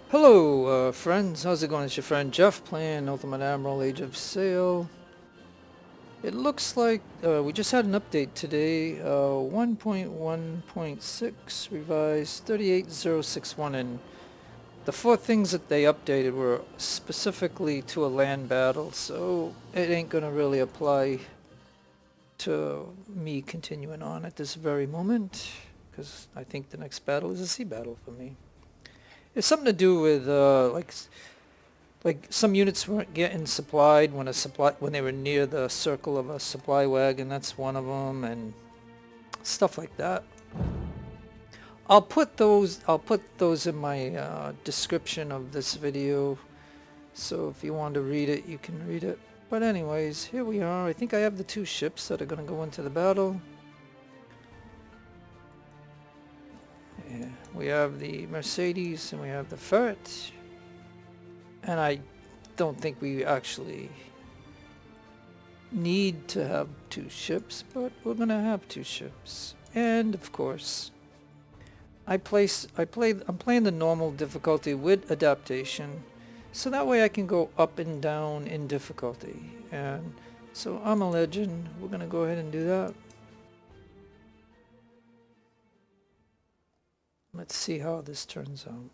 Hello, friends. How's it going? It's your friend Jeff playing Ultimate Admiral Age of Sail. It looks like we just had an update today, 1.1.6 revised 38061, and the four things that they updated were specifically to a land battle, so it ain't gonna really apply to me continuing on at this very moment, because I think the next battle is a sea battle for me. It's something to do with like some units weren't getting supplied when they were near the circle of a supply wagon. That's one of them, and stuff like that. I'll put those in my description of this video, so if you want to read it, you can read it. But anyways, here we are. I think I have the two ships that are going to go into the battle. Yeah, we have the Mercedes and we have the Ferret. And I don't think we actually need to have two ships, but we're gonna have two ships. And of course, I'm playing the normal difficulty with adaptation, so that way I can go up and down in difficulty. And so I'm a legend. We're gonna go ahead and do that. Let's see how this turns out.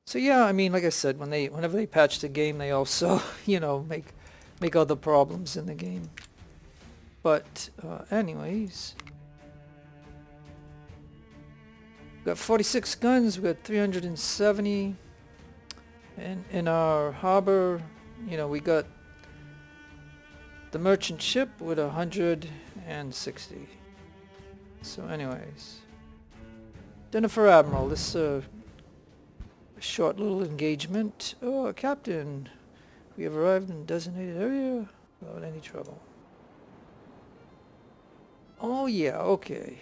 So yeah, I mean, like I said, whenever they patch the game, they also, make other problems in the game. But anyways, we got 46 guns. We got 370, and in our harbor, we got the merchant ship with 160. So anyways, dinner for Admiral. This short little engagement. Oh, Captain, we have arrived in designated area without any trouble. Oh yeah, okay.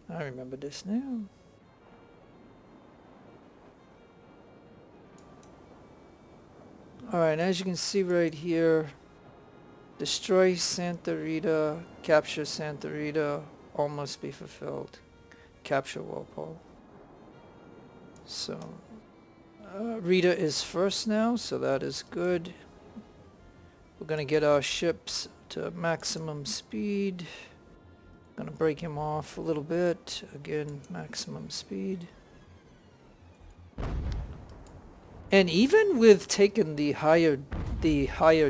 I remember this now. Alright, as you can see right here, destroy Santa Rita, capture Santa Rita, all must be fulfilled. Capture Walpole. So Rita is first now, so that is good. We're gonna get our ships to maximum speed. Gonna break him off a little bit. Again, maximum speed. And even with taking the higher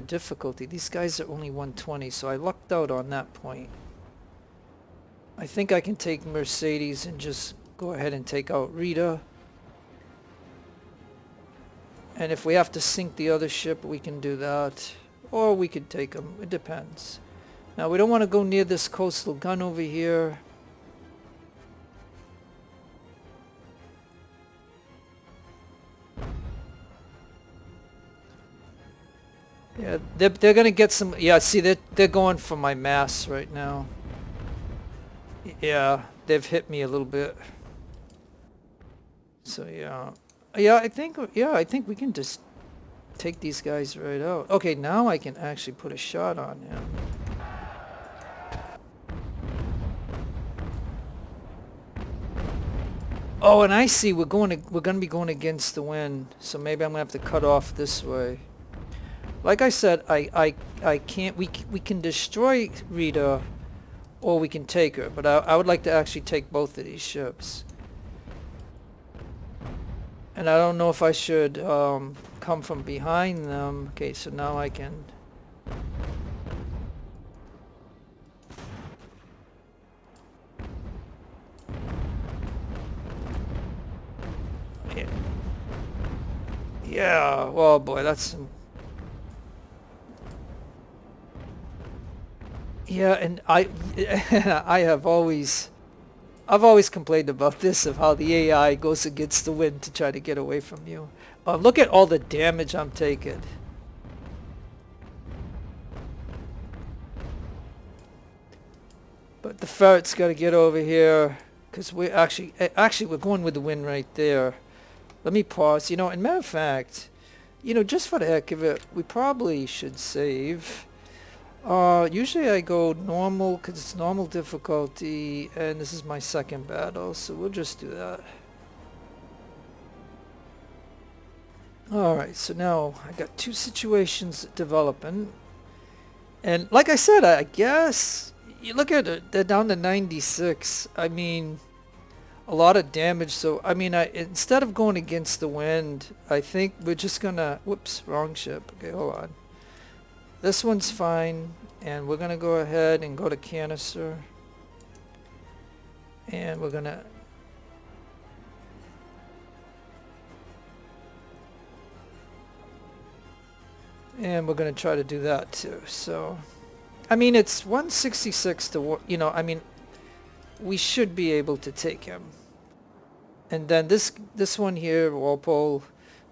difficulty, these guys are only 120, so I lucked out on that point. I think I can take Mercedes and just go ahead and take out Rita. And if we have to sink the other ship, we can do that. Or we could take them. It depends. Now, we don't want to go near this coastal gun over here. Yeah, they're going to get some... Yeah, see, they're going for my mass right now. Yeah, they've hit me a little bit. So, yeah. Yeah, I think we can just take these guys right out. Okay, now I can actually put a shot on him. Oh, and I see we're gonna be going against the wind, so maybe I'm gonna have to cut off this way. Like I said, I can't. We can destroy Rita, or we can take her. But I would like to actually take both of these ships. And I don't know if I should come from behind them. Okay, so now I can... Yeah, well boy, that's some... Yeah, and I've always complained about this, of how the AI goes against the wind to try to get away from you. Look at all the damage I'm taking. But the ferret's got to get over here, because we're actually we're going with the wind right there. Let me pause. And matter of fact, just for the heck of it, we probably should save. Usually I go normal because it's normal difficulty, and this is my second battle, so we'll just do that. Alright, so now I got two situations developing. And like I said, I guess, you look at it, they're down to 96. I mean, a lot of damage, so, I mean, instead of going against the wind, I think we're just gonna, whoops, wrong ship. Okay, hold on. This one's fine, and we're gonna go ahead and go to canister. And we're gonna... And we're going to try to do that too. So, I mean, it's 166 to, you know, I mean, we should be able to take him. And then this one here, Walpole,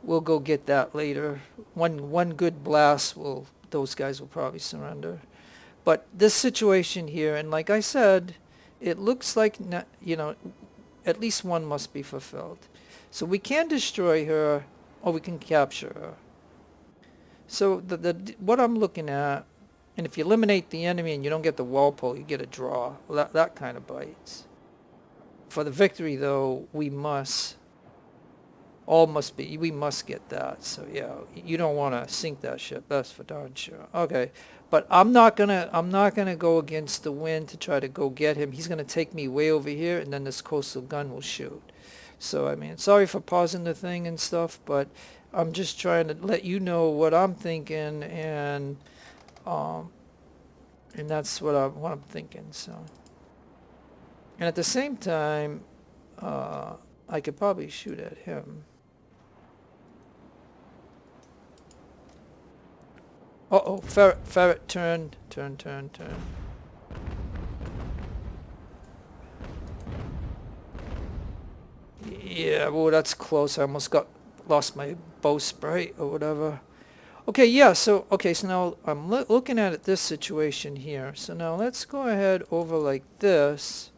we'll go get that later. One good blast will, those guys will probably surrender. But this situation here, and like I said, it looks like, you know, at least one must be fulfilled. So we can destroy her, or we can capture her. So what I'm looking at, and if you eliminate the enemy and you don't get the Walpole, you get a draw. Well, that kind of bites. For the victory, though, we must get that. So yeah, you don't want to sink that ship. That's for darn sure. Okay, but I'm not gonna go against the wind to try to go get him. He's gonna take me way over here, and then this coastal gun will shoot. So I mean, sorry for pausing the thing and stuff, but I'm just trying to let you know what I'm thinking, and that's what I'm thinking. So, and at the same time, I could probably shoot at him. Uh-oh, ferret, turn. Yeah, well, that's close. I almost lost my bowsprit or whatever. Okay, yeah, so now I'm looking at it, this situation here. So now let's go ahead over like this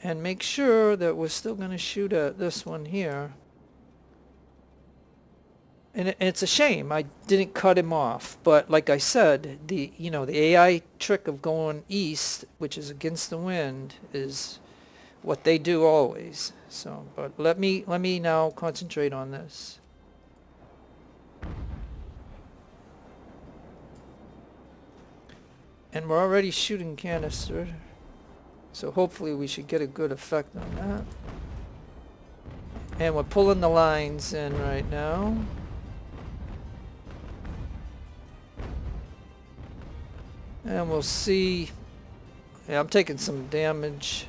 and make sure that we're still going to shoot at this one here. And it's a shame I didn't cut him off, but like I said, the AI trick of going east, which is against the wind, is what they do always. So, but let me now concentrate on this. And we're already shooting canister, so hopefully we should get a good effect on that. And we're pulling the lines in right now. And we'll see. Yeah, I'm taking some damage.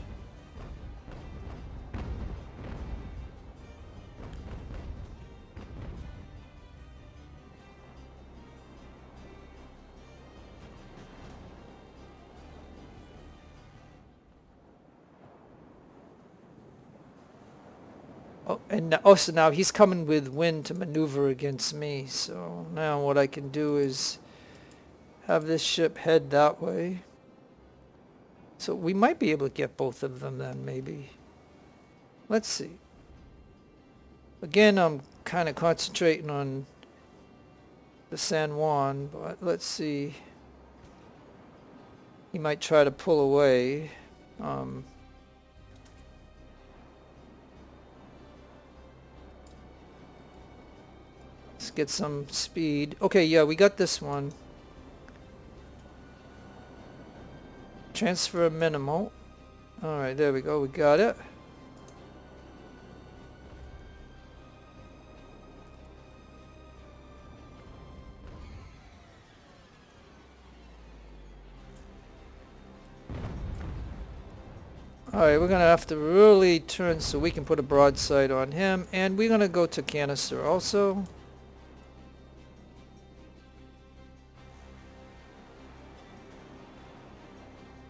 Oh, and so now he's coming with wind to maneuver against me. So now what I can do is have this ship head that way. So we might be able to get both of them then, maybe. Let's see. Again, I'm kind of concentrating on the San Juan, but let's see. He might try to pull away. Let's get some speed. Okay, yeah, we got this one. Transfer minimal. Alright, there we go. We got it. Alright, we're going to have to really turn so we can put a broadside on him. And we're going to go to canister also.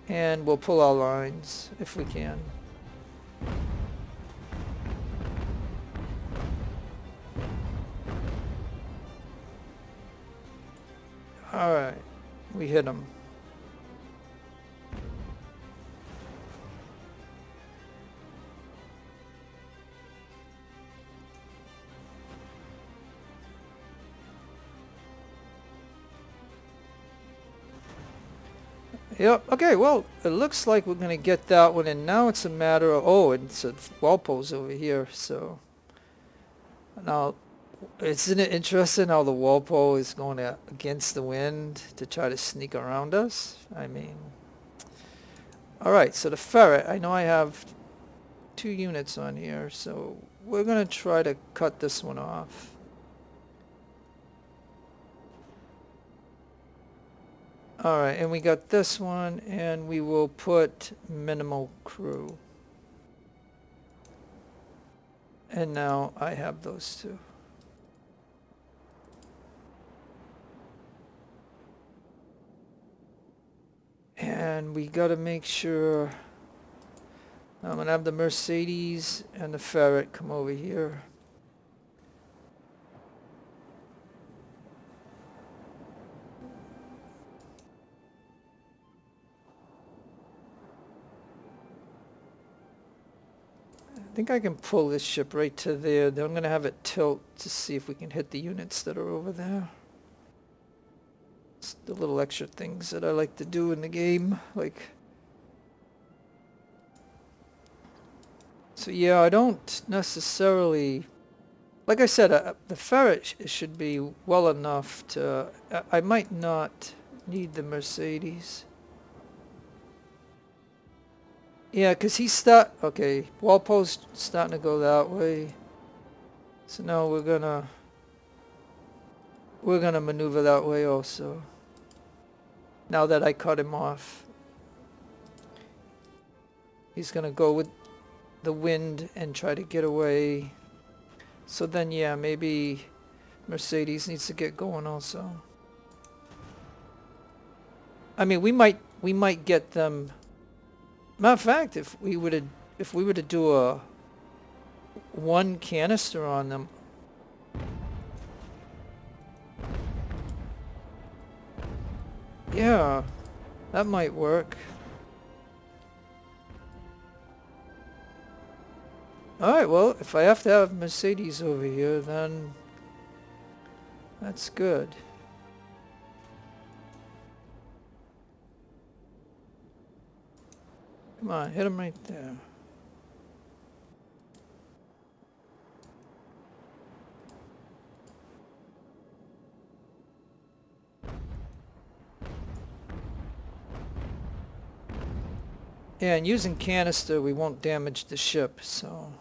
And we'll pull our lines if we can. Alright, we hit him. Yep. Okay, well, it looks like we're going to get that one, and now it's a matter of... Oh, and so Walpole's over here, so... Now, isn't it interesting how the Walpole is going against the wind to try to sneak around us? I mean... Alright, so the ferret, I know I have 2 units on here, so we're going to try to cut this one off. Alright, and we got this one, and we will put minimal crew. And now I have those 2. And we got to make sure... I'm going to have the Mercedes and the ferret come over here. I think I can pull this ship right to there. Then I'm going to have it tilt to see if we can hit the units that are over there. It's the little extra things that I like to do in the game. So yeah, I don't necessarily... Like I said, the ferret should be well enough to... I might not need the Mercedes. Yeah, because okay, Walpole's starting to go that way. So now we're gonna maneuver that way also. Now that I cut him off. He's gonna go with the wind and try to get away. So then yeah, maybe Mercedes needs to get going also. I mean, we might get them. Matter of fact, if we were to do a 1 canister on them. Yeah, that might work. Alright, well, if I have to have Mercedes over here, then that's good. Come on, hit him right there. Yeah, and using canister, we won't damage the ship, so...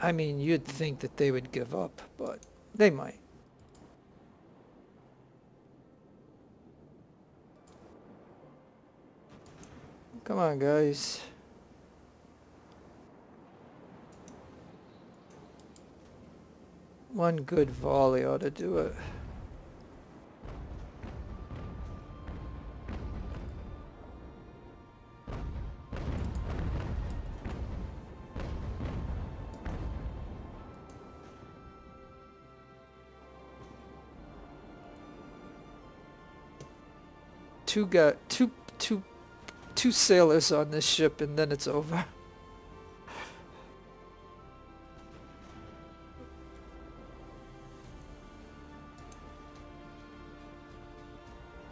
I mean, you'd think that they would give up, but they might. Come on, guys. One good volley ought to do it. Two sailors on this ship, and then it's over.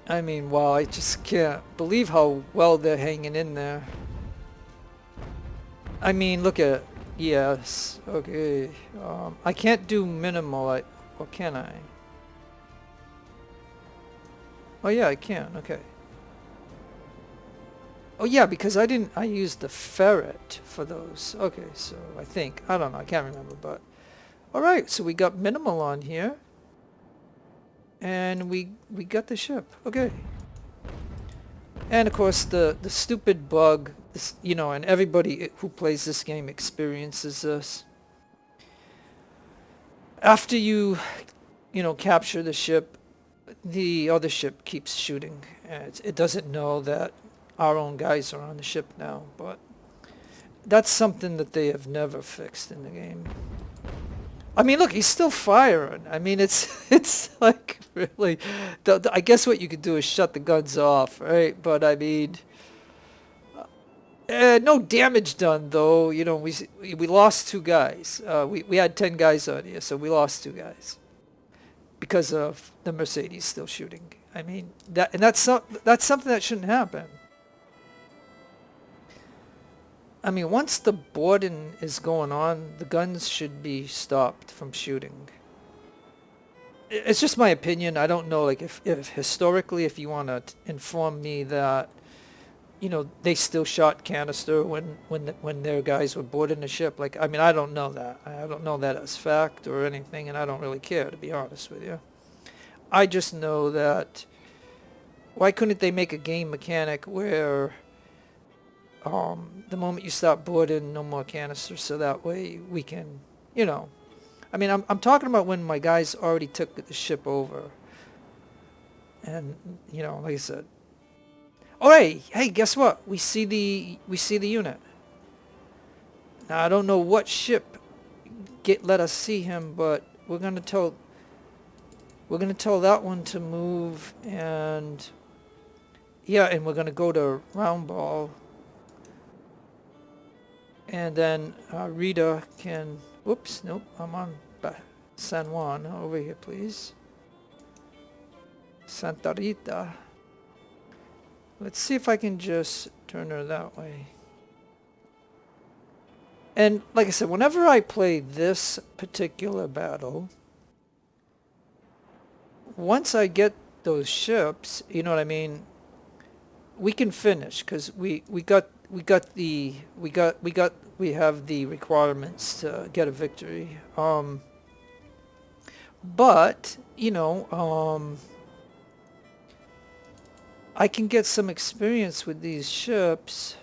I mean, wow, I just can't believe how well they're hanging in there. I mean, look at... Yes, okay. I can't do minimal, or can I? Oh yeah, I can, okay. Oh yeah, because I used the ferret for those. Okay, so I think, I don't know, I can't remember, but... Alright, so we got minimal on here. And we got the ship. Okay. And of course the stupid bug, this, you know, and everybody who plays this game experiences this. After you know, capture the ship, the other ship keeps shooting. And it doesn't know that our own guys are on the ship now, but that's something that they have never fixed in the game. I mean, look, he's still firing. I mean, it's like, really... I guess what you could do is shut the guns off, right? But, I mean... No damage done though. You know, we lost 2 guys. We had 10 guys on here, so we lost 2 guys because of the Mercedes still shooting. I mean that's something that shouldn't happen. I mean, once the boarding is going on, the guns should be stopped from shooting. It's just my opinion. I don't know, like, if historically, if you want to inform me that, you know, they still shot canister when their guys were boarding the ship. Like, I mean, I don't know that. I don't know that as fact or anything, and I don't really care, to be honest with you. I just know that, why couldn't they make a game mechanic where the moment you stop boarding, no more canisters, so that way we can, you know. I mean, I'm talking about when my guys already took the ship over. And, you know, like I said. Oh, hey, guess what? We see the unit. Now, I don't know what ship let us see him, but we're gonna tell that one to move, and yeah, and we're gonna go to round ball. And then Rita can, whoops, nope, I'm on San Juan. Over here, please. Santa Rita. Let's see if I can just turn her that way. And like I said, whenever I play this particular battle, once I get those ships, you know what I mean, we can finish, because we have the requirements to get a victory. But you know, I can get some experience with these ships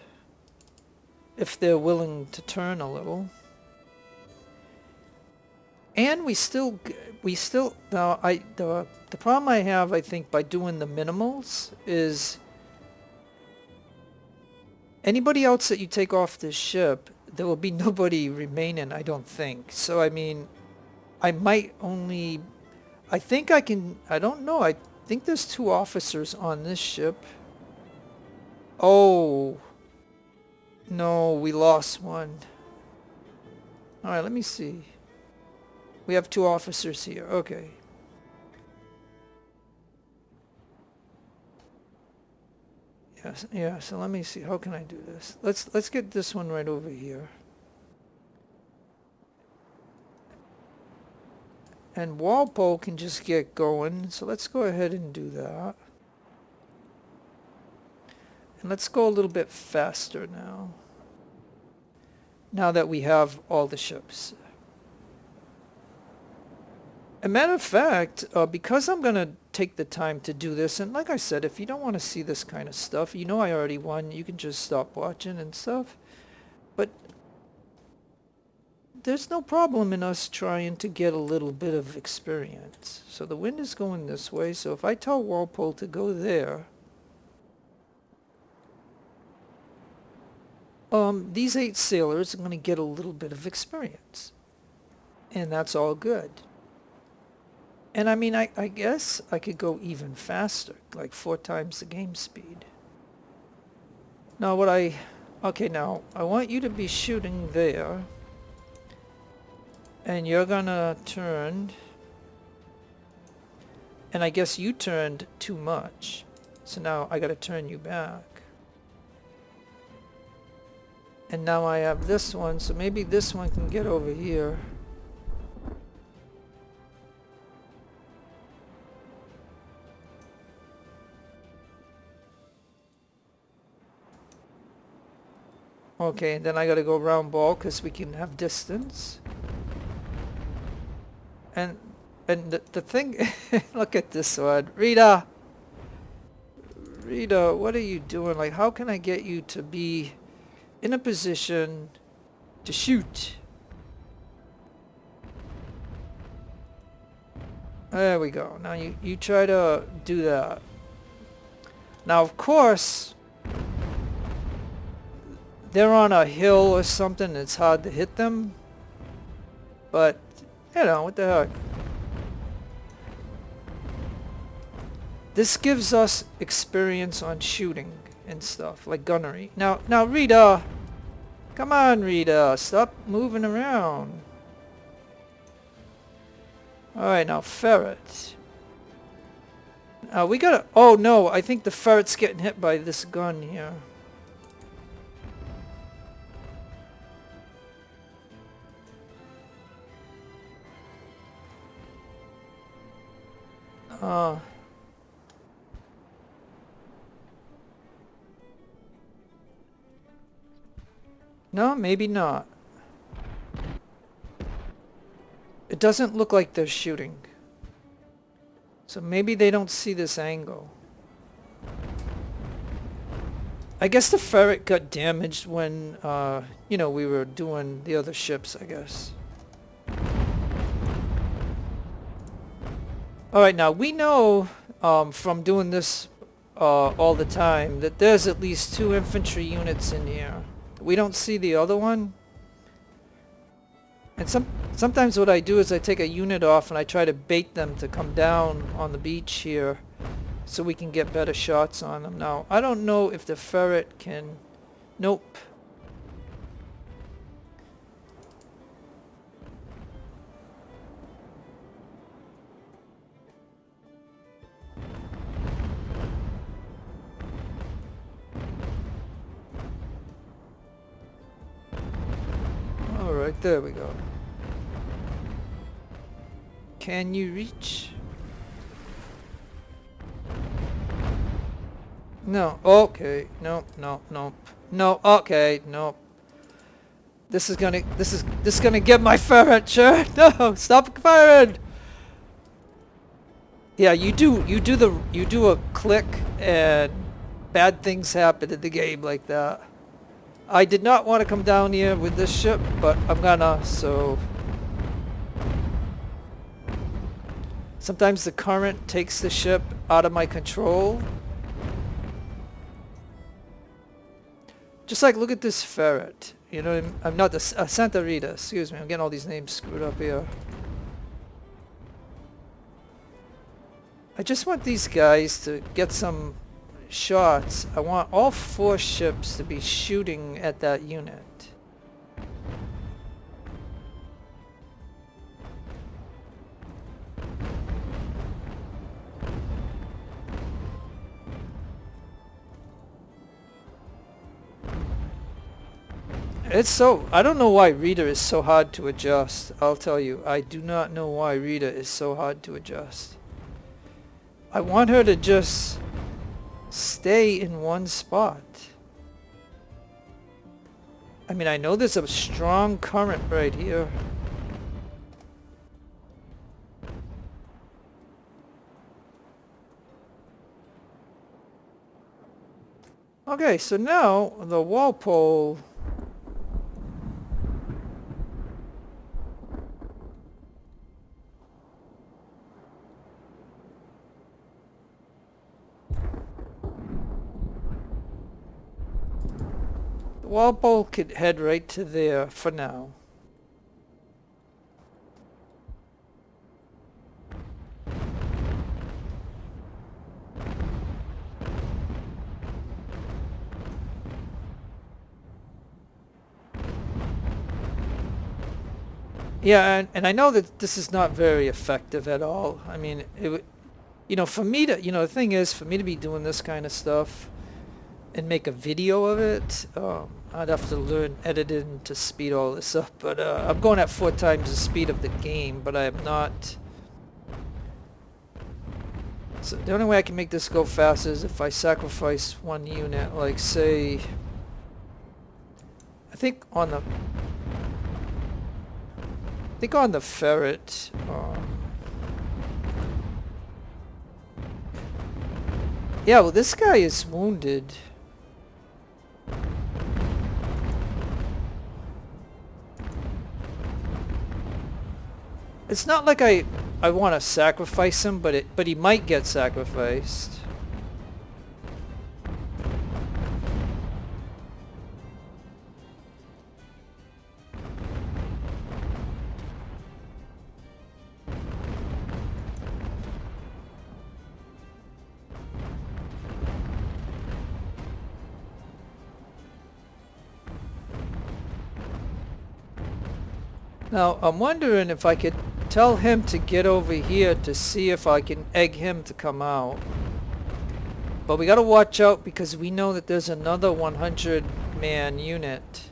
if they're willing to turn a little. And we still now, the problem I have, I think, by doing the minimals is anybody else that you take off this ship, there will be nobody remaining, I don't think. So I mean, I might only, I think I can, I don't know, I think there's 2 officers on this ship. Oh, no, we lost one. Alright, let me see. We have 2 officers here, okay. Yes, yeah, so let me see, how can I do this? Let's get this one right over here. And Walpole can just get going, so let's go ahead and do that. And let's go a little bit faster now. Now that we have all the ships. As a matter of fact, because I'm going to take the time to do this, and like I said, if you don't want to see this kind of stuff, you know I already won, you can just stop watching and stuff. But there's no problem in us trying to get a little bit of experience. So the wind is going this way, so if I tell Walpole to go there, these 8 sailors are going to get a little bit of experience. And that's all good. And I mean, I guess I could go even faster, like 4 times the game speed. Now okay, now I want you to be shooting there. And you're gonna turn, and I guess you turned too much, so now I gotta turn you back. And now I have this one, so maybe this one can get over here. Okay, and then I gotta go round ball because we can have distance. And the thing, look at this one. Rita, what are you doing? Like, how can I get you to be in a position to shoot? There we go. Now you try to do that. Now, of course, they're on a hill or something. It's hard to hit them. But you know, what the heck. This gives us experience on shooting. and stuff, like gunnery. Now Rita, come on, Rita, stop moving around. All right, now ferret. We gotta. Oh no, I think the ferret's getting hit by this gun here. No, maybe not. It doesn't look like they're shooting. So maybe they don't see this angle. I guess the ferret got damaged when, you know, we were doing the other ships, I guess. Alright, now we know from doing this all the time that there's at least 2 infantry units in here. We don't see the other one. And sometimes what I do is I take a unit off and I try to bait them to come down on the beach here so we can get better shots on them. Now, I don't know if the ferret can... Nope. Alright, there we go. Can you reach? No. Okay. Nope. Nope. Nope. No. Okay. Nope. This is gonna get my ferret. Sure. No. Stop firing. Yeah. You do a click and bad things happen in the game like that. I did not want to come down here with this ship, but I'm gonna. So. Sometimes the current takes the ship out of my control. Just like, look at this ferret. You know, I'm not the Santa Rita. Excuse me, I'm getting all these names screwed up here. I just want these guys to get some shots. I want all 4 ships to be shooting at that unit. It's so... I don't know why Rita is so hard to adjust. I'll tell you. I do not know why Rita is so hard to adjust. I want her to just stay in one spot. I mean, I know there's a strong current right here. Okay, so now the Walpole... Walpole could head right to there for now. Yeah, and I know that this is not very effective at all. I mean, you know, for me to, you know, the thing is, for me to be doing this kind of stuff and make a video of it, I'd have to learn editing to speed all this up. But I'm going at 4 times the speed of the game, but I am not. So the only way I can make this go fast is if I sacrifice 1 unit, like say, I think on the ferret. Yeah, well, this guy is wounded. It's not like I want to sacrifice him, but he might get sacrificed. Now, I'm wondering if I could tell him to get over here to see if I can egg him to come out. But we gotta watch out because we know that there's another 100-man unit.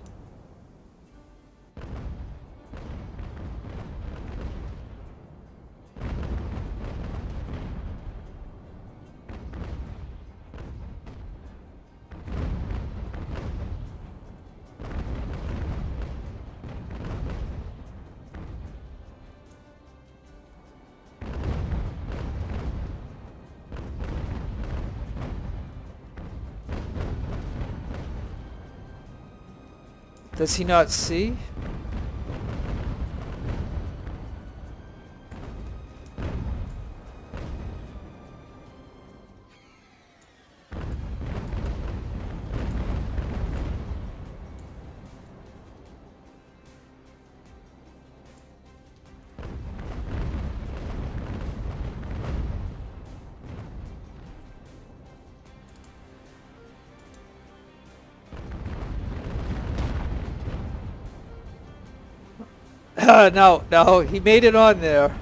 Does he not see? No, he made it on there.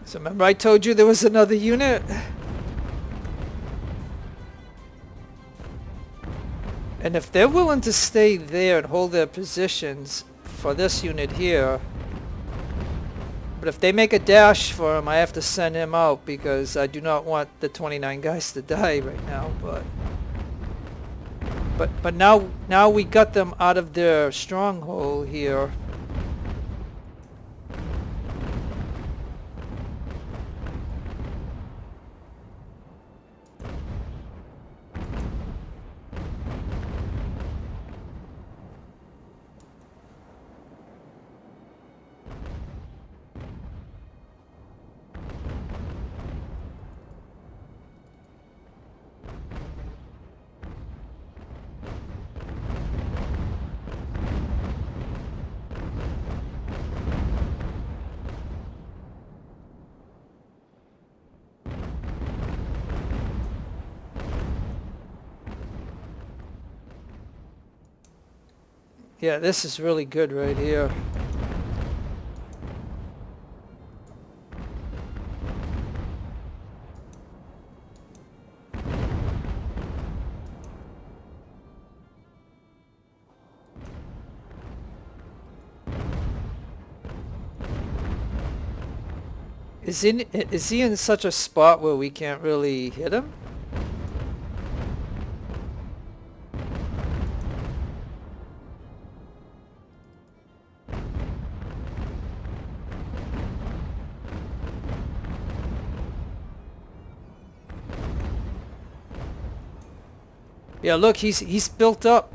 So remember I told you there was another unit? And if they're willing to stay there and hold their positions for this unit here, but if they make a dash for him, I have to send him out because I do not want the 29 guys to die right now. But now we got them out of their stronghold here. Yeah, this is really good right here. Is he in such a spot where we can't really hit him? Yeah, look, he's built up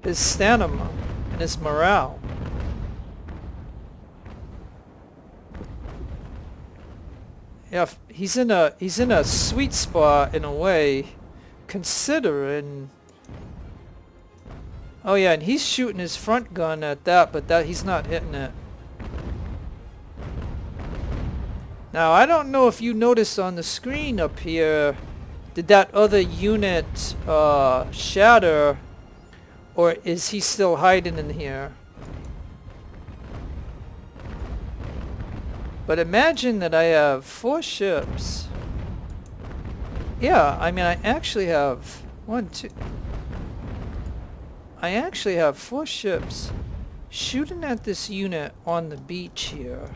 his stamina and his morale. Yeah, he's in a sweet spot in a way, considering. Oh yeah, and he's shooting his front gun at that, but he's not hitting it. Now I don't know if you noticed on the screen up here, did that other unit shatter, or is he still hiding in here? But imagine that I have 4 ships. Yeah, I mean I actually have 1, 2. I actually have 4 ships shooting at this unit on the beach here.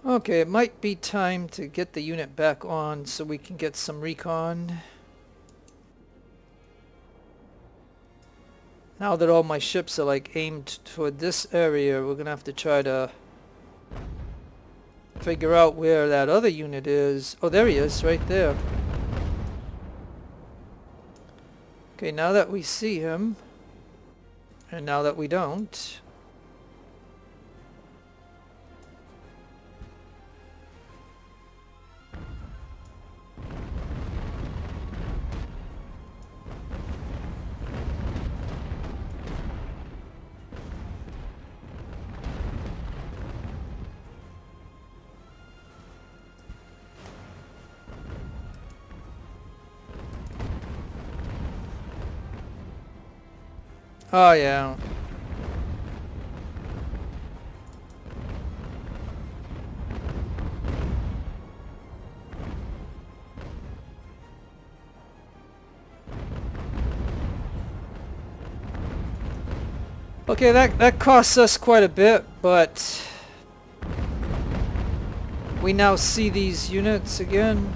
Okay, it might be time to get the unit back on so we can get some recon. Now that all my ships are like aimed toward this area, we're gonna have to try to figure out where that other unit is. Oh, there he is, right there. Okay, now that we see him, and now that we don't, oh yeah. Okay, that costs us quite a bit, but we now see these units again.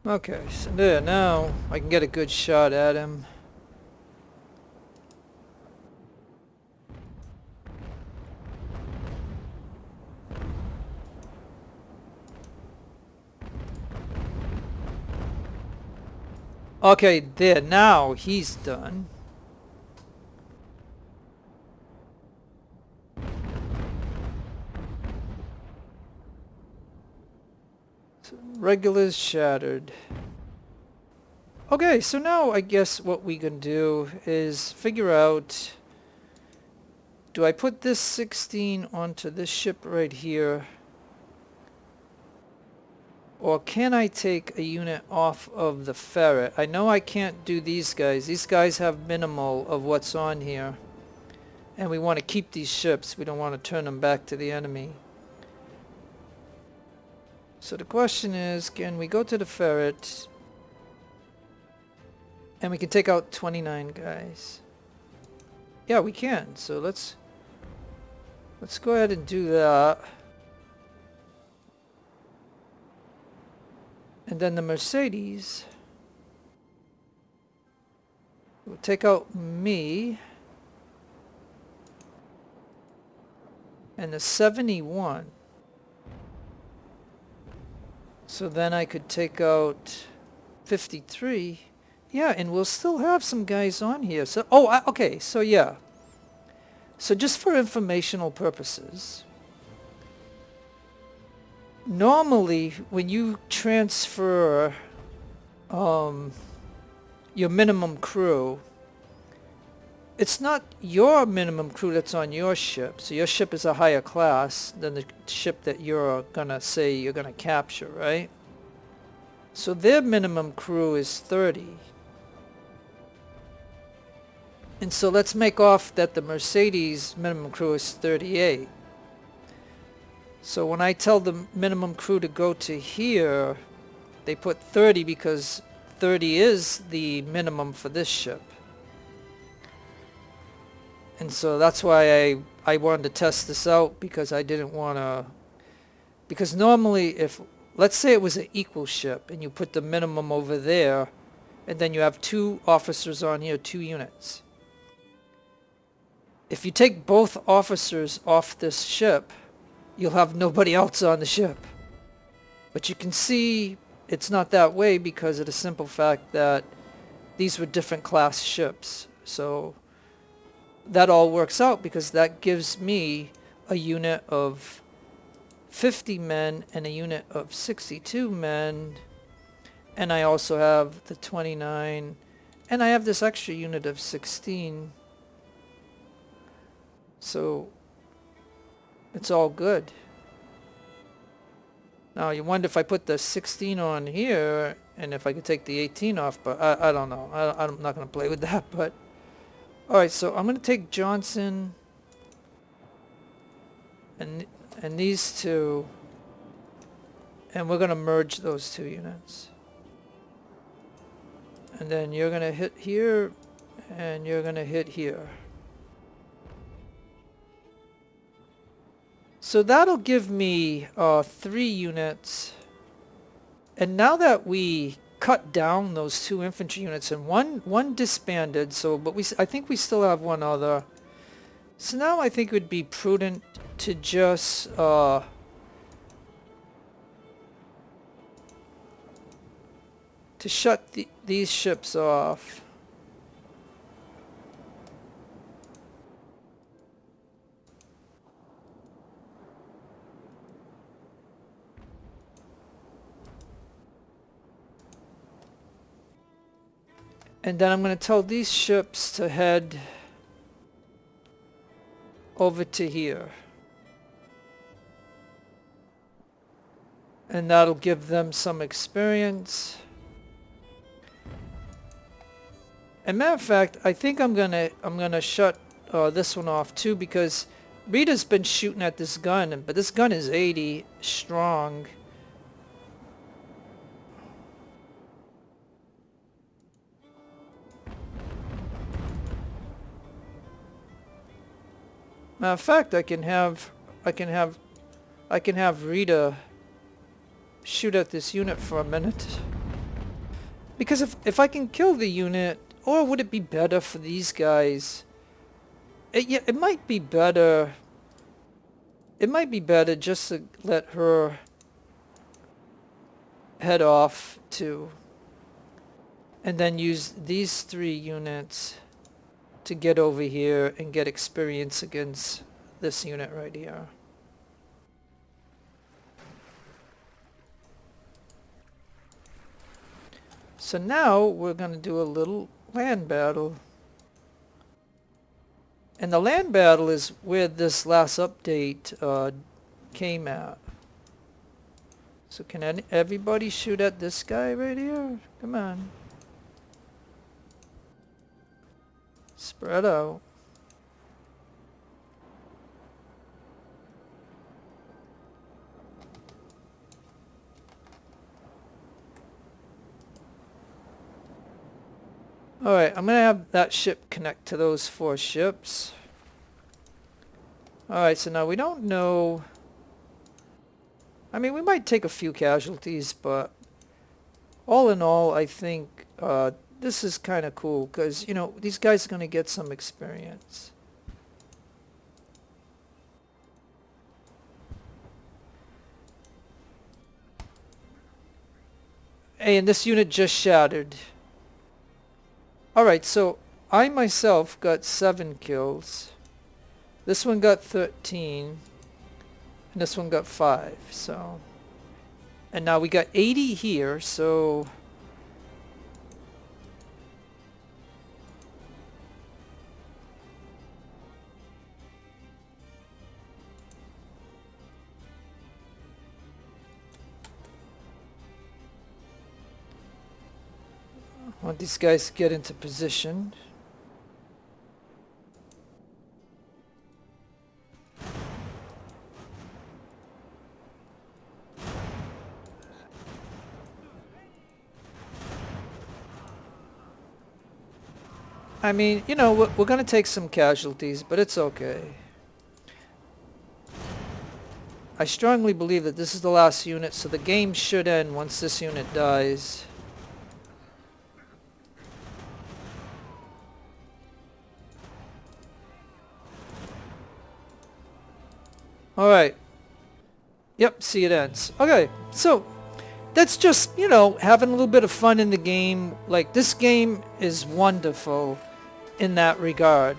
Okay, so there, now I can get a good shot at him. Okay, there, now he's done. So regulars shattered. Okay, so now I guess what we can do is figure out, do I put this 16 onto this ship right here? Or can I take a unit off of the ferret? I know I can't do these guys. These guys have minimal of what's on here. And we want to keep these ships. We don't want to turn them back to the enemy. So the question is, can we go to the ferret? And we can take out 29 guys. Yeah, we can. So let's go ahead and do that. And then the Mercedes will take out me. And the 71. So then I could take out 53. Yeah, and we'll still have some guys on here. So, okay, so yeah. So just for informational purposes, normally when you transfer your minimum crew, it's not your minimum crew that's on your ship. So your ship is a higher class than the ship that you're gonna say you're gonna capture, right? So their minimum crew is 30. And so let's make off that the Mercedes minimum crew is 38. So when I tell the minimum crew to go to here, they put 30 because 30 is the minimum for this ship. And so that's why I wanted to test this out, because I didn't want to... Because normally if, let's say it was an equal ship and you put the minimum over there, and then you have 2 officers on here, 2 units. If you take both officers off this ship, you'll have nobody else on the ship. But you can see it's not that way because of the simple fact that these were different class ships. So that all works out because that gives me a unit of 50 men and a unit of 62 men, and I also have the 29, and I have this extra unit of 16, so it's all good. Now you wonder if I put the 16 on here and if I could take the 18 off, but I don't know. I'm not going to play with that. But alright, so I'm going to take Johnson and these two, and we're going to merge those two units. And then you're going to hit here and you're going to hit here. So that'll give me 3 units. And now that we cut down those 2 infantry units and one disbanded, so I think we still have one other. So now I think it would be prudent to just to shut these ships off. And then I'm going to tell these ships to head over to here. And that'll give them some experience. And matter of fact, I think I'm gonna shut this one off too, because Rita's been shooting at this gun, but this gun is 80 strong. Matter of fact, I can have Rita shoot at this unit for a minute. Because if I can kill the unit, or would it be better for these guys? Yeah, it might be better. It might be better just to let her head off too, and then use these 3 units to get over here and get experience against this unit right here. So now we're going to do a little land battle. And the land battle is where this last update came at. So can everybody shoot at this guy right here? Come on. Spread out. Alright, I'm going to have that ship connect to those 4 ships. Alright, so now we don't know. I mean, we might take a few casualties, but all in all, I think this is kind of cool, because, you know, these guys are going to get some experience. Hey, and this unit just shattered. Alright, so I myself got 7 kills. This one got 13. And this one got 5, so. And now we got 80 here, so. I want these guys to get into position. I mean, you know, we're going to take some casualties, but it's okay. I strongly believe that this is the last unit, so the game should end once this unit dies. Alright. Yep, see, it ends. Okay, so that's just, you know, having a little bit of fun in the game. Like, this game is wonderful in that regard.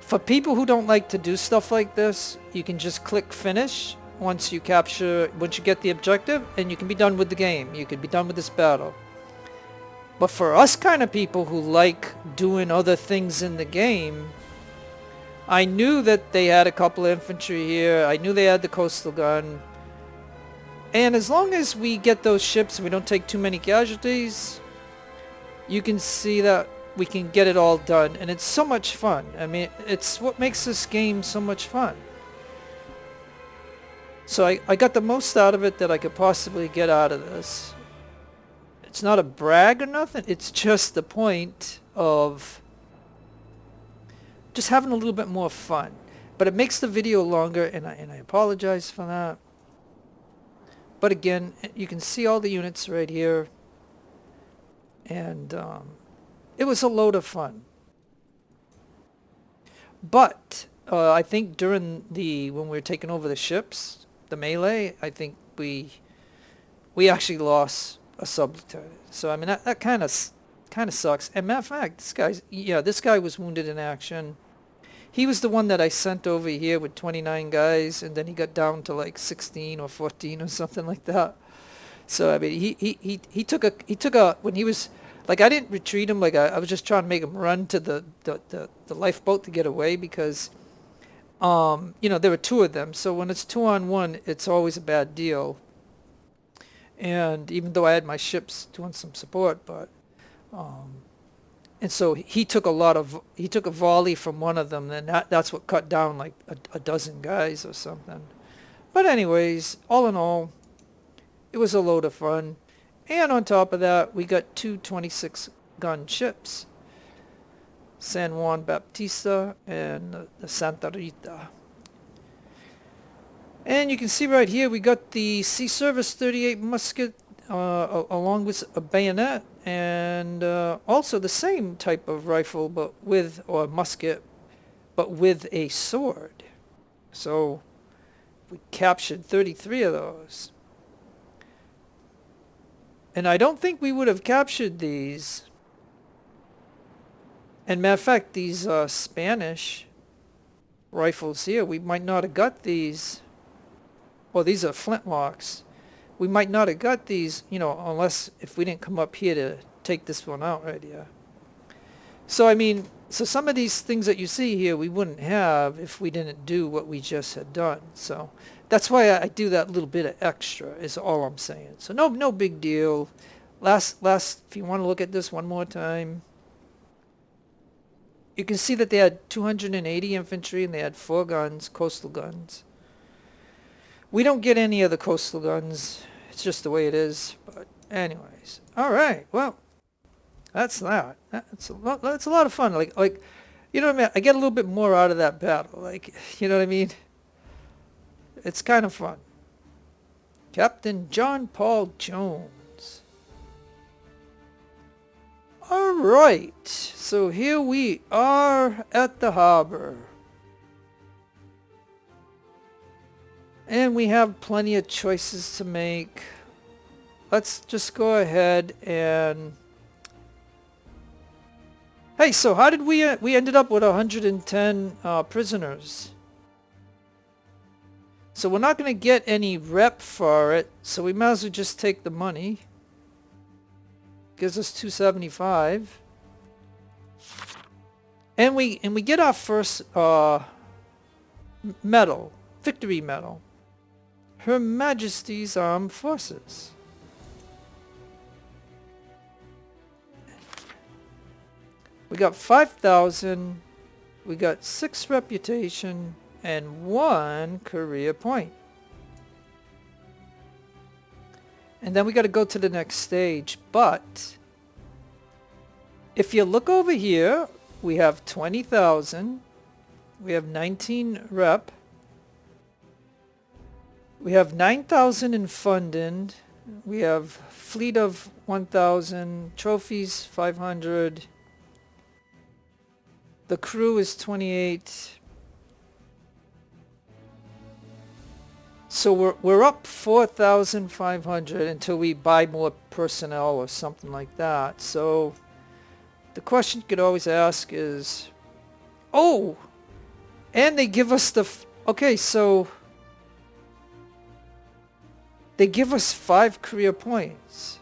For people who don't like to do stuff like this, you can just click finish once you get the objective, and you can be done with the game. You can be done with this battle. But for us kind of people who like doing other things in the game, I knew that they had a couple of infantry here. I knew they had the coastal gun. And as long as we get those ships and we don't take too many casualties, you can see that we can get it all done. And it's so much fun. I mean, it's what makes this game so much fun. So I got the most out of it that I could possibly get out of this. It's not a brag or nothing. It's just the point of just having a little bit more fun. But it makes the video longer, and I apologize for that. But again, you can see all the units right here. And it was a load of fun. But I think during when we were taking over the ships, the melee, I think we actually lost a sub-lieutenant. So I mean that kind of sucks. And matter of fact, this guy was wounded in action. He was the one that I sent over here with 29 guys, and then he got down to like 16 or 14 or something like that. So I mean he took a when he was like, I didn't retreat him, like I was just trying to make him run to the lifeboat to get away, because you know, there were two of them, so when it's 2-on-1, it's always a bad deal. And even though I had my ships doing some support, but and so he took a volley from one of them, and that's what cut down like a dozen guys or something. But anyways, all in all, it was a load of fun. And on top of that, we got two 26-gun ships, San Juan Bautista and the Santa Rita. And you can see right here we got the Sea Service 38 musket along with a bayonet, and also the same type of rifle or musket, but with a sword. So we captured 33 of those. And I don't think we would have captured these. And matter of fact, these Spanish rifles here, we might not have got these. Well, these are flintlocks. We might not have got these, you know, if we didn't come up here to take this one out right here. So I mean, so some of these things that you see here we wouldn't have if we didn't do what we just had done. So that's why I do that little bit of extra, is all I'm saying. So no big deal. Last, if you want to look at this one more time, you can see that they had 280 infantry and they had 4 guns, coastal guns. We don't get any of the coastal guns. It's just the way it is. But anyways, all right. Well, that's that. That's a lot of fun. Like you know what I mean? I get a little bit more out of that battle. Like, you know what I mean? It's kind of fun. Captain John Paul Jones. All right. So here we are at the harbor. And we have plenty of choices to make. Let's just go ahead and... Hey, so how did we ended up with 110 prisoners? So we're not going to get any rep for it, so we might as well just take the money. Gives us 275. And we get our first medal, victory medal. Her Majesty's Armed Forces. We got 5,000, we got 6 reputation, and 1 career point. And then we got to go to the next stage, but if you look over here, we have 20,000, we have 19 rep, we have 9,000 in funding, we have fleet of 1,000, trophies 500, the crew is 28. So we're up 4,500 until we buy more personnel or something like that. So the question you could always ask is, oh, And they give us the... Okay, so... They give us 5 career points.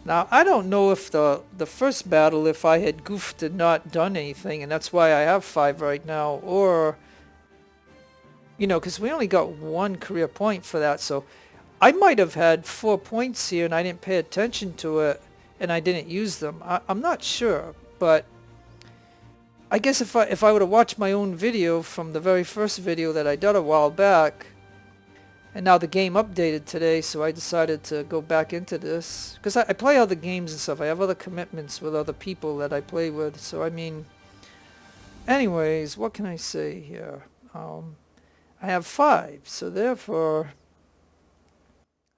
Now, I don't know if the first battle, if I had goofed and not done anything, and that's why I have 5 right now, or... You know, because we only got 1 career point for that, so... I might have had 4 points here and I didn't pay attention to it, and I didn't use them. I'm not sure, but... I guess if I would have watched my own video from the very first video that I did a while back, and now the game updated today, so I decided to go back into this. Because I play other games and stuff. I have other commitments with other people that I play with. So, I mean... Anyways, what can I say here? I have 5. So, therefore...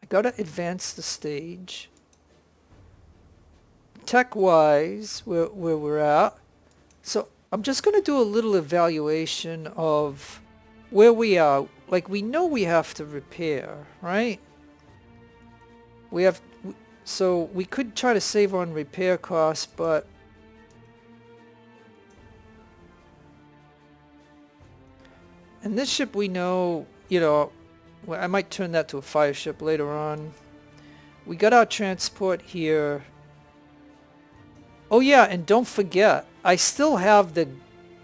I gotta advance the stage. Tech-wise, where we're at. So, I'm just going to do a little evaluation of where we are. Like, we know we have to repair, right? So we could try to save on repair costs, but... And this ship we know, you know, well, I might turn that to a fire ship later on. We got our transport here. Oh yeah, and don't forget, I still have the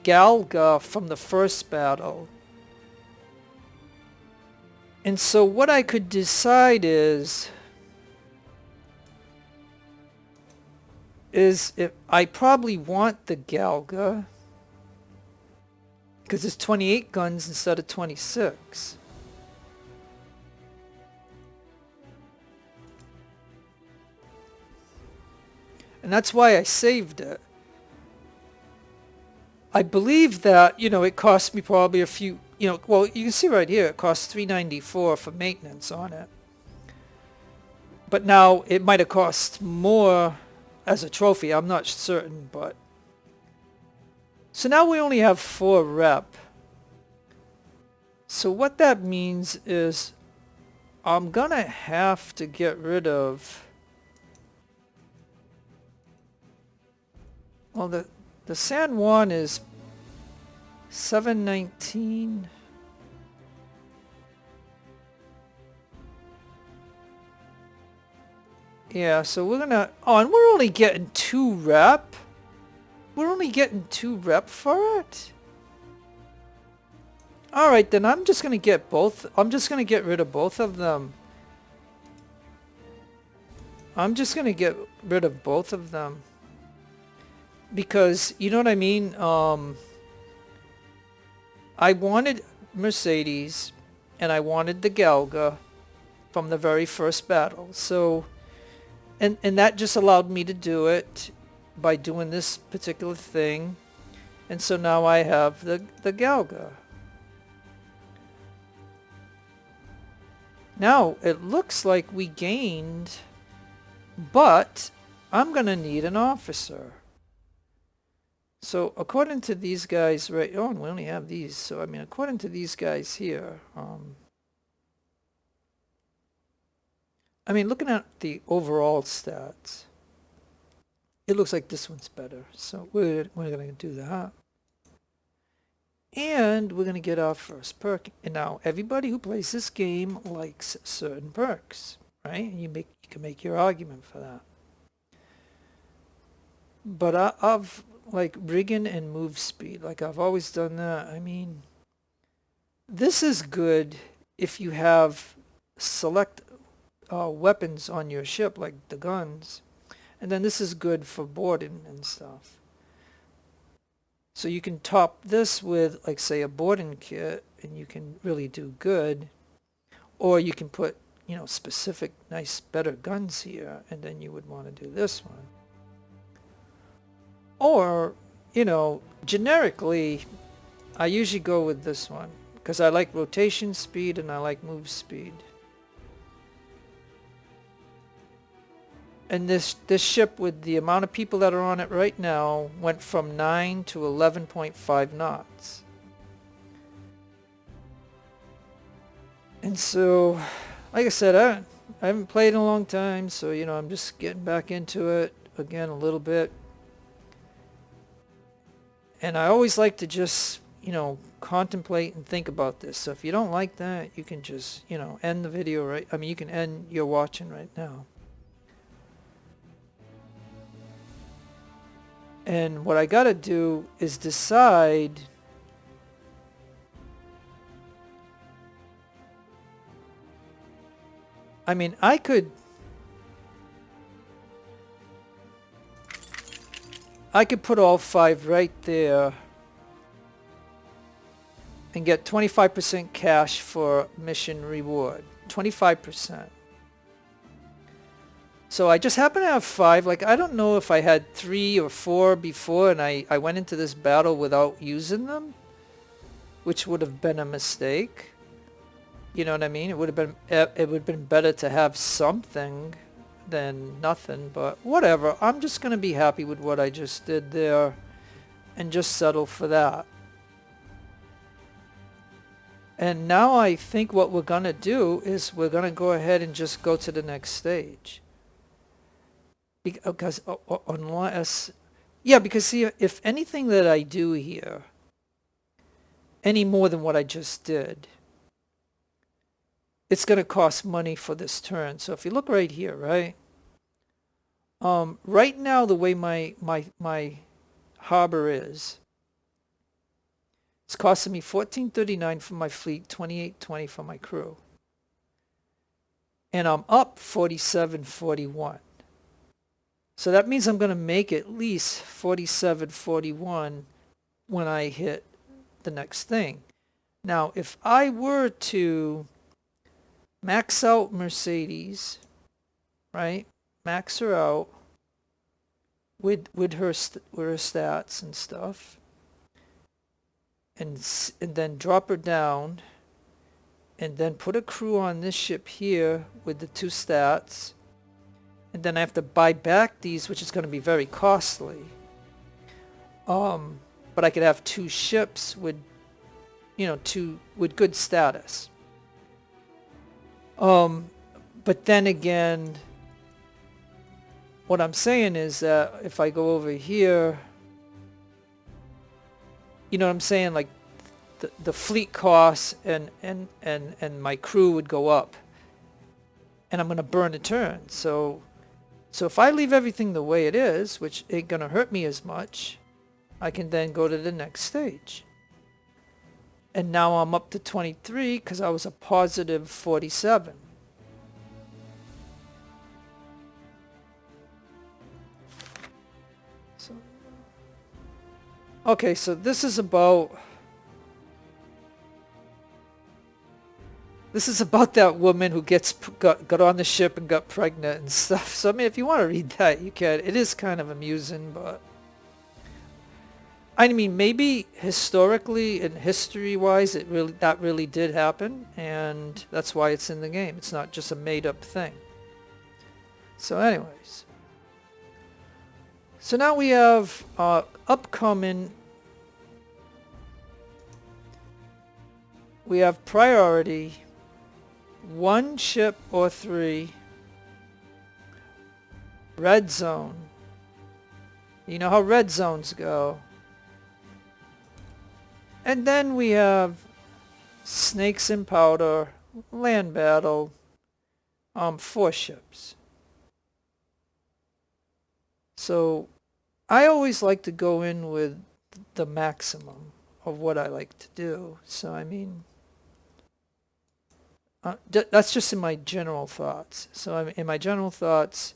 Galga from the first battle. And so what I could decide is if I probably want the Galga, because it's 28 guns instead of 26. And that's why I saved it. I believe that, you know, it cost me probably a few, you know, well, you can see right here, it costs $394 for maintenance on it. But now, it might have cost more as a trophy, I'm not certain, but... So now we only have 4 rep. So what that means is, I'm gonna have to get rid of... Well, the San Juan is 719. Yeah, so we're gonna... Oh, and we're only getting 2 rep? We're only getting 2 rep for it? Alright, then I'm just gonna get both. I'm just gonna get rid of both of them. I'm just gonna get rid of both of them. Because, you know what I mean? I wanted Mercedes, and I wanted the Galga from the very first battle. So, and that just allowed me to do it by doing this particular thing. And so now I have the Galga. Now, it looks like we gained, but I'm going to need an officer. So, according to these guys, right, oh, and we only have these, so, I mean, according to these guys here, I mean, looking at the overall stats, it looks like this one's better, so we're going to do that. And we're going to get our first perk. And now, everybody who plays this game likes certain perks, right? And you can make your argument for that. But I've... like rigging and move speed, like I've always done that. I mean, this is good if you have select weapons on your ship, like the guns, and then this is good for boarding and stuff. So you can top this with, like, say, a boarding kit, and you can really do good. Or you can put, you know, specific, nice, better guns here, and then you would want to do this one. Or, you know, generically, I usually go with this one, because I like rotation speed and I like move speed. And this ship, with the amount of people that are on it right now, went from 9 to 11.5 knots. And so, like I said, I haven't played in a long time, so, you know, I'm just getting back into it again a little bit. And I always like to just, you know, contemplate and think about this. So if you don't like that, you can just, you know, end the video right. I mean, you can end your watching right now. And what I gotta do is decide. I mean, I could put all 5 right there and get 25% cash for mission reward. 25%. So I just happen to have 5. Like, I don't know if I had 3 or 4 before and I went into this battle without using them, which would have been a mistake. You know what I mean? It would have been better to have something than nothing, but whatever. I'm just going to be happy with what I just did there and just settle for that. And now I think what we're going to do is we're going to go ahead and just go to the next stage. Because unless, yeah, because see, if anything that I do here, any more than what I just did, it's going to cost money for this turn. So if you look right here, right? Right now, the way my harbor is, it's costing me $14.39 for my fleet, $28.20 for my crew. And I'm up $47.41. So that means I'm going to make at least $47.41 when I hit the next thing. Now, if I were to max out Mercedes, right? Max her out with her stats and stuff, and then drop her down, and then put a crew on this ship here with the 2 stats, and then I have to buy back these, which is going to be very costly. But I could have 2 ships with, you know, with good status. But then again, what I'm saying is that if I go over here, you know what I'm saying, like the fleet costs and my crew would go up, and I'm going to burn a turn. So if I leave everything the way it is, which ain't going to hurt me as much, I can then go to the next stage. And now I'm up to 23 because I was a positive 47. Okay, so this is about that woman who got on the ship and got pregnant and stuff. So I mean, if you want to read that, you can. It is kind of amusing, but I mean, maybe historically and history-wise, that really did happen, and that's why it's in the game. It's not just a made-up thing. So anyways. So now we have upcoming, we have priority, 1 ship or 3, red zone. You know how red zones go. And then we have snakes in powder, land battle, 4 ships. So I always like to go in with the maximum of what I like to do. So I mean, that's just in my general thoughts. So in my general thoughts,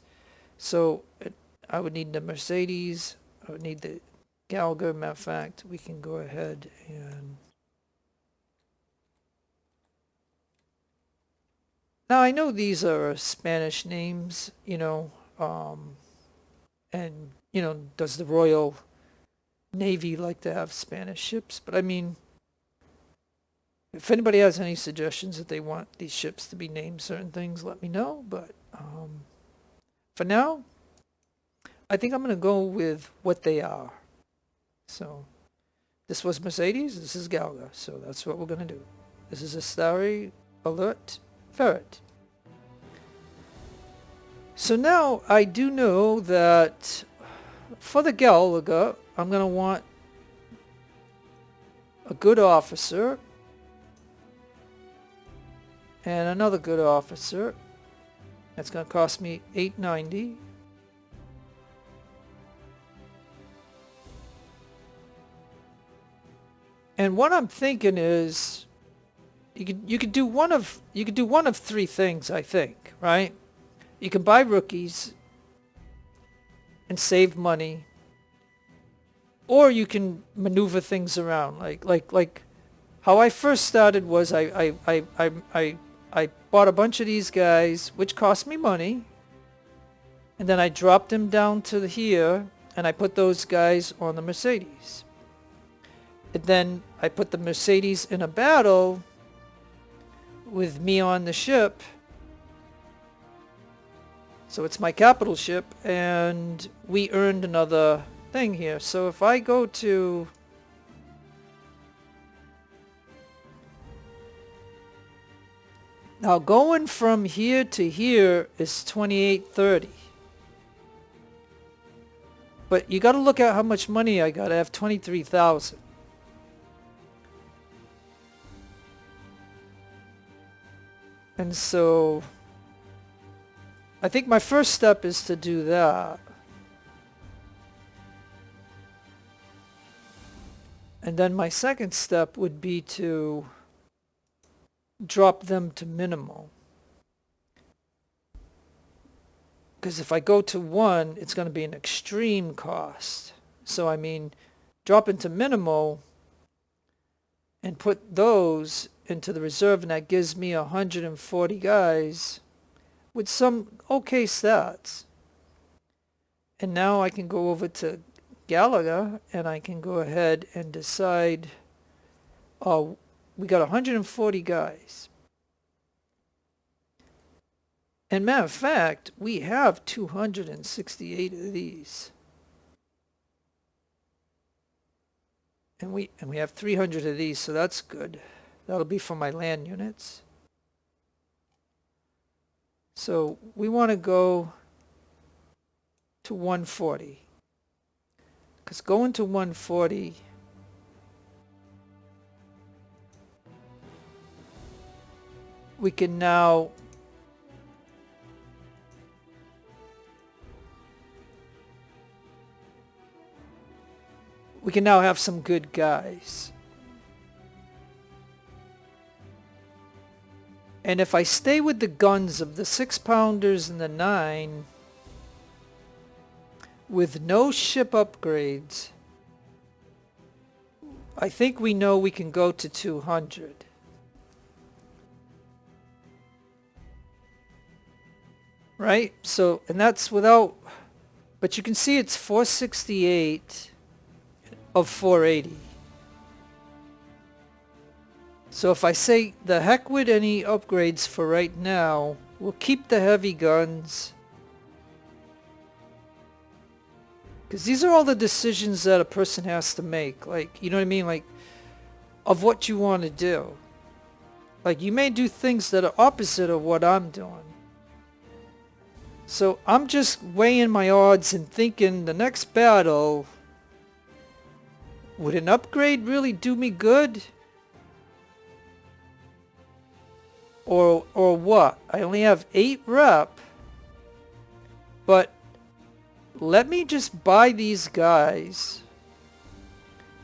I would need the Mercedes, I would need the Gallagher. Matter of fact, we can go ahead and... Now I know these are Spanish names, you know, and, you know, does the Royal Navy like to have Spanish ships? But I mean, if anybody has any suggestions that they want these ships to be named certain things, let me know. But for now, I think I'm going to go with what they are. So this was Mercedes, this is Gallagher. So that's what we're going to do. This is a Starry Alert Ferret. So now I do know that for the Gallagher, I'm going to want a good officer, and another good officer. That's going to cost me $890. And what I'm thinking is, you could do one of three things, I think, right? You can buy rookies and save money, or you can maneuver things around. Like how I first started was I bought a bunch of these guys, which cost me money, and then I dropped them down to here, and I put those guys on the Mercedes. And then I put the Mercedes in a battle with me on the ship. So it's my capital ship, and we earned another thing here. So if I go to... Now going from here to here is 2830. But you got to look at how much money I got. I have 23,000. And so I think my first step is to do that. And then my second step would be to drop them to minimal. Because if I go to 1, it's going to be an extreme cost. So I mean, drop into minimal and put those into the reserve, and that gives me 140 guys with some okay stats. And now I can go over to Galaga, and I can go ahead and decide, oh, we got 140 guys. And matter of fact, we have 268 of these. And we have 300 of these, so that's good. That'll be for my land units. So we want to go to 140. Because going to 140, we can now have some good guys. And if I stay with the guns of the 6-pounders and the 9 with no ship upgrades, I think we know we can go to 200. Right? So, and that's without, but you can see it's 468 of 480. So if I say the heck with any upgrades for right now, we'll keep the heavy guns. Because these are all the decisions that a person has to make. Like, you know what I mean? Like, of what you want to do. Like, you may do things that are opposite of what I'm doing. So I'm just weighing my odds and thinking the next battle, would an upgrade really do me good? Or what? I only have 8 rep, but let me just buy these guys,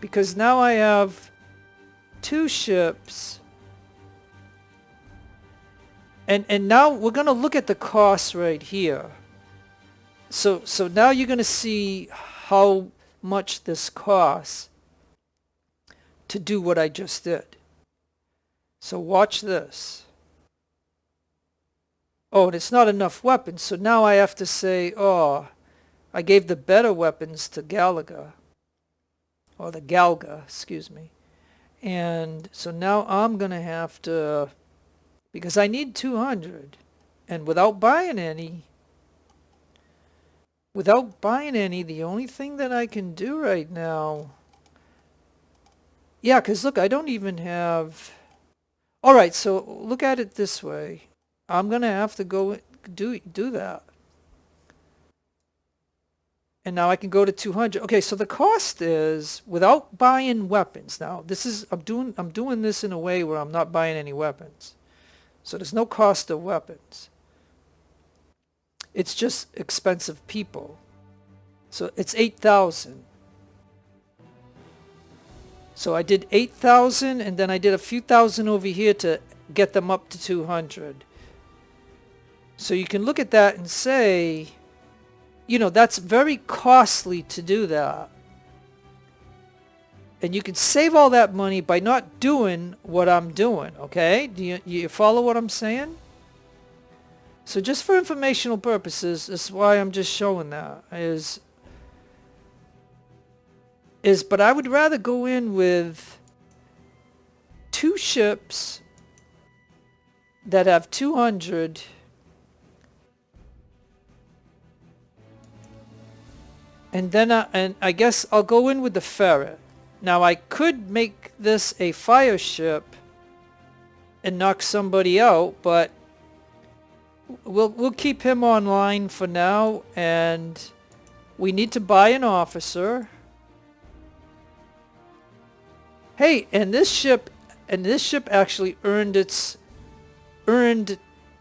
because now I have 2 ships, and now we're going to look at the costs right here. So now you're going to see how much this costs to do what I just did. So watch this. Oh, and it's not enough weapons, so now I have to say, oh, I gave the better weapons to Galaga. Or the Galga, excuse me. And so now I'm going to have to, because I need 200. And without buying any, the only thing that I can do right now, yeah, because look, I don't even have, all right, so look at it this way. I'm going to have to go do that. And now I can go to 200. Okay, so the cost is, without buying weapons. Now, this is, I'm doing this in a way where I'm not buying any weapons. So there's no cost of weapons. It's just expensive people. So it's 8,000. So I did 8,000 and then I did a few thousand over here to get them up to 200. So you can look at that and say, you know, that's very costly to do that. And you can save all that money by not doing what I'm doing, okay? Do you follow what I'm saying? So just for informational purposes, that's why I'm just showing that, but I would rather go in with 2 ships that have 200. And then I guess I'll go in with the ferret. Now I could make this a fire ship and knock somebody out, but we'll keep him online for now, and we need to buy an officer. Hey, and this ship actually earned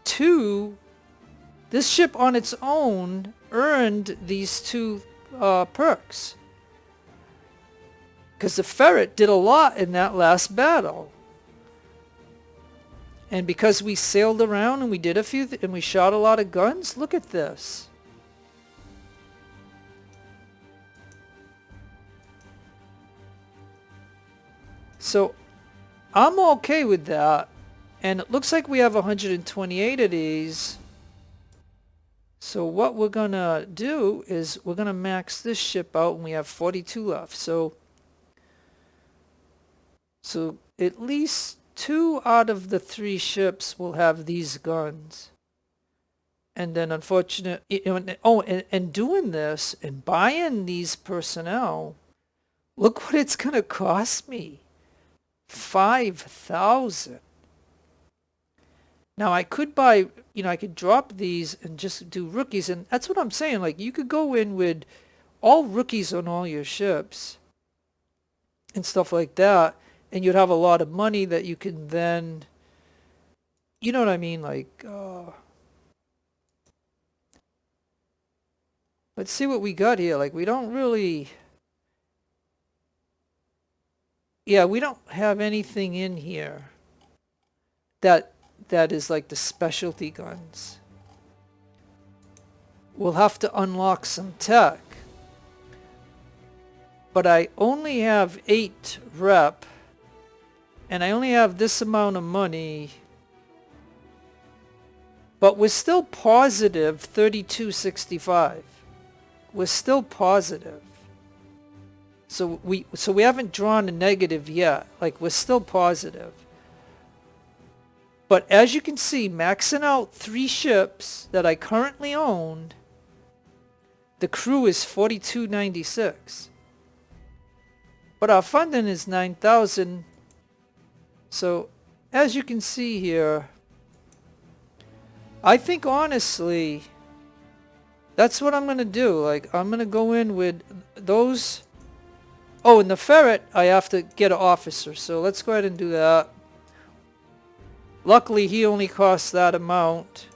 two. This ship on its own earned these 2 perks, because the ferret did a lot in that last battle, and because we sailed around and we did a few and we shot a lot of guns. Look at this. So I'm okay with that, and it looks like we have 128 of these. So what we're gonna do is we're gonna max this ship out, and we have 42 left. So at least 2 out of the 3 ships will have these guns. And then unfortunately, and doing this and buying these personnel, look what it's gonna cost me. 5,000. Now I could buy, I could drop these and just do rookies, and that's what I'm saying. Like, you could go in with all rookies on all your ships and stuff like that, and you'd have a lot of money that you can then, you know what I mean? Like, let's see what we got here. Like, we don't really, we don't have anything in here that is like the specialty guns. We'll have to unlock some tech. But I only have 8 rep, and I only have this amount of money. But we're still positive 3265. We're still positive. So we haven't drawn a negative yet. Like, we're still positive. But as you can see, maxing out 3 ships that I currently own, the crew is 4296. But our funding is 9,000. So as you can see here, I think honestly, that's what I'm going to do. Like, I'm going to go in with those. Oh, and the ferret, I have to get an officer. So let's go ahead and do that. Luckily, he only costs that amount.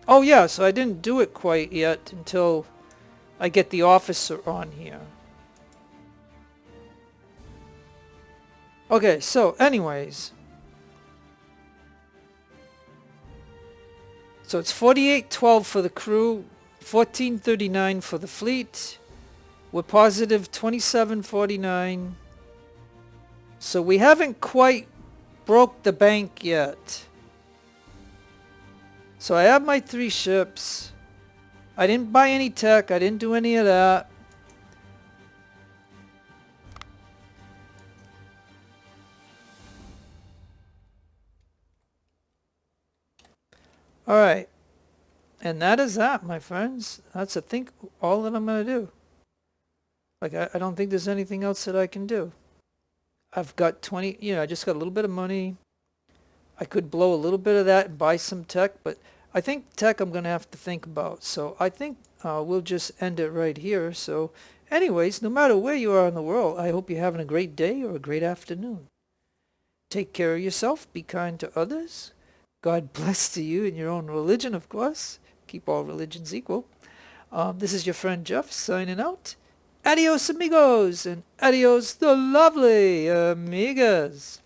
Oh yeah, so I didn't do it quite yet until I get the officer on here. Okay, so anyways. So it's 4812 for the crew, 1439 for the fleet. We're positive 2749. So we haven't quite broke the bank yet. So I have my 3 ships. I didn't buy any tech. I didn't do any of that. Alright. And that is that, my friends. That's, I think, all that I'm going to do. Like, I don't think there's anything else that I can do. I've got 20, I just got a little bit of money. I could blow a little bit of that and buy some tech, but I think tech I'm going to have to think about. So I think we'll just end it right here. So anyways, no matter where you are in the world, I hope you're having a great day or a great afternoon. Take care of yourself. Be kind to others. God bless to you in your own religion, of course. Keep all religions equal. This is your friend Jeff signing out. Adios, amigos, and adios, the lovely amigas.